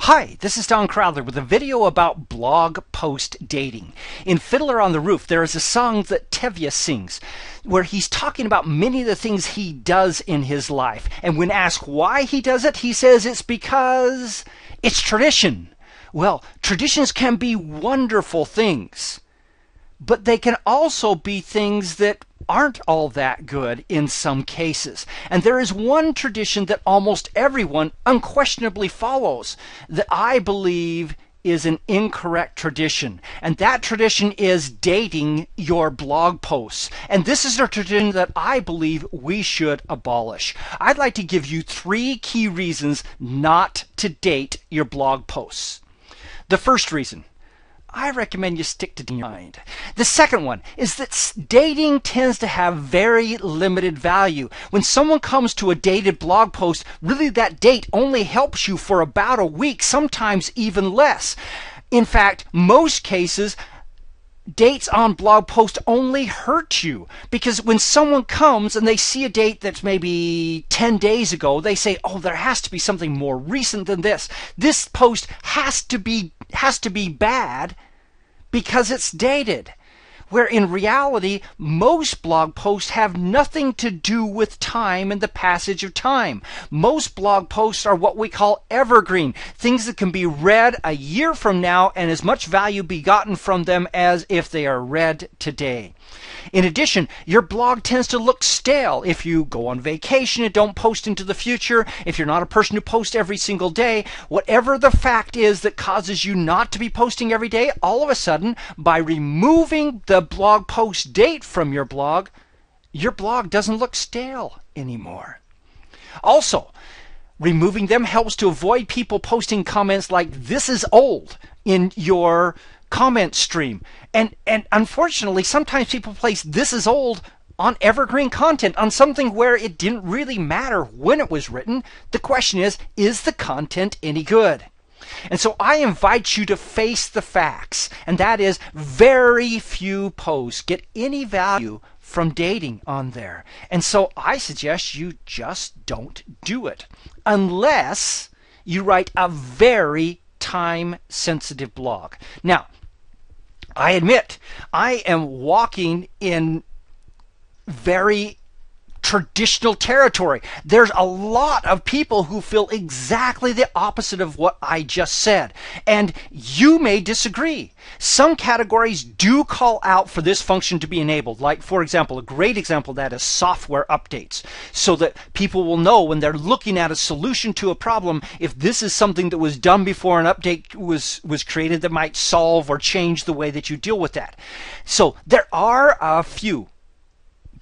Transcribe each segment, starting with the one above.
Hi, this is Don Crowther with a video about blog post dating. In Fiddler on the Roof, there is a song that Tevye sings where he's talking about many of the things he does in his life. And when asked why he does it, he says it's because it's tradition. Well, traditions can be wonderful things, but they can also be things that aren't all that good in some cases. And there is one tradition that almost everyone unquestionably follows that I believe is an incorrect tradition. And that tradition is dating your blog posts. And this is a tradition that I believe we should abolish. I'd like to give you 3 key reasons not to date your blog posts. The first reason, I recommend you stick to your mind. The second one is that dating tends to have very limited value. When someone comes to a dated blog post, really that date only helps you for about a week, sometimes even less. In fact, most cases, dates on blog posts only hurt you, because when someone comes and they see a date that's maybe 10 days ago, they say, oh, there has to be something more recent than this. This post has to be bad because it's dated. Where in reality, most blog posts have nothing to do with time and the passage of time. Most blog posts are what we call evergreen, things that can be read a year from now and as much value be gotten from them as if they are read today. In addition, your blog tends to look stale if you go on vacation and don't post into the future, if you're not a person who posts every single day. Whatever the fact is that causes you not to be posting every day, all of a sudden, by removing the blog post date from your blog doesn't look stale anymore. Also, removing them helps to avoid people posting comments like "this is old" in your comment stream. And unfortunately, sometimes people place "this is old" on evergreen content, on something where it didn't really matter when it was written. The question is the content any good? And so I invite you to face the facts, and that is very few posts get any value from dating on there. And so I suggest you just don't do it unless you write a very time-sensitive blog. Now, I admit I am walking in very traditional territory. There's a lot of people who feel exactly the opposite of what I just said. And you may disagree. Some categories do call out for this function to be enabled. Like, for example, a great example of that is software updates, so that people will know when they're looking at a solution to a problem, if this is something that was done before an update was created that might solve or change the way that you deal with that. So there are a few,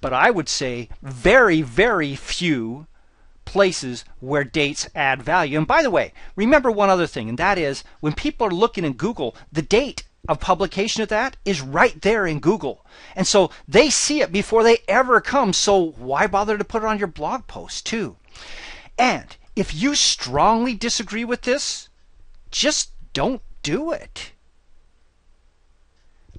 but I would say very, very few places where dates add value. And by the way, remember one other thing, and that is when people are looking in Google, the date of publication of that is right there in Google. And so they see it before they ever come, so why bother to put it on your blog post too? And if you strongly disagree with this, just don't do it.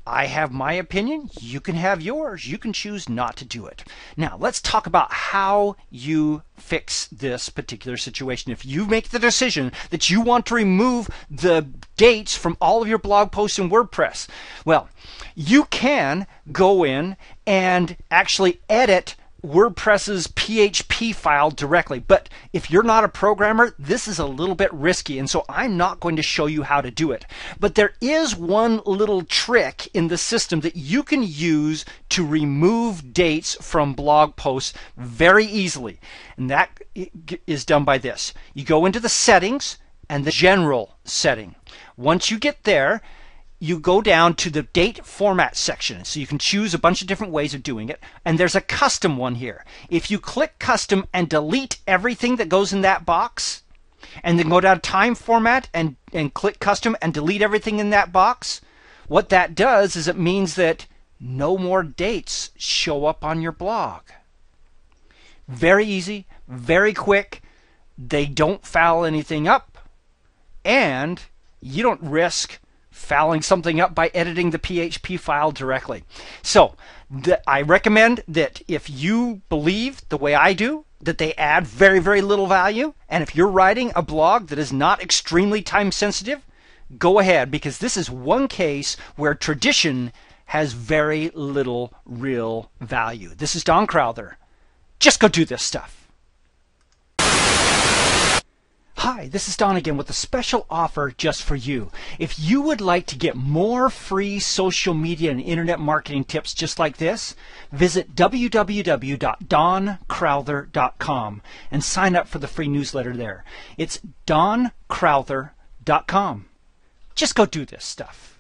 I have my opinion, you can have yours. You can choose not to do it. Now, let's talk about how you fix this particular situation. If you make the decision that you want to remove the dates from all of your blog posts in WordPress, well, you can go in and actually edit WordPress's PHP file directly. But if you're not a programmer, this is a little bit risky, and so I'm not going to show you how to do it. But there is one little trick in the system that you can use to remove dates from blog posts very easily, and that is done by this. You go into the settings and the general setting. Once you get there, you go down to the date format section. So you can choose a bunch of different ways of doing it. And there's a custom one here. If you click custom and delete everything that goes in that box, and then go down to time format and click custom and delete everything in that box, what that does is it means that no more dates show up on your blog. Very easy, very quick. They don't foul anything up, and you don't risk fouling something up by editing the PHP file directly. So I recommend that if you believe the way I do that they add very, very little value. And if you're writing a blog that is not extremely time sensitive, go ahead, because this is one case where tradition has very little real value. This is Don Crowther. Just go do this stuff. Hi, this is Don again with a special offer just for you. If you would like to get more free social media and internet marketing tips just like this, visit www.doncrowther.com and sign up for the free newsletter there. It's doncrowther.com. Just go do this stuff.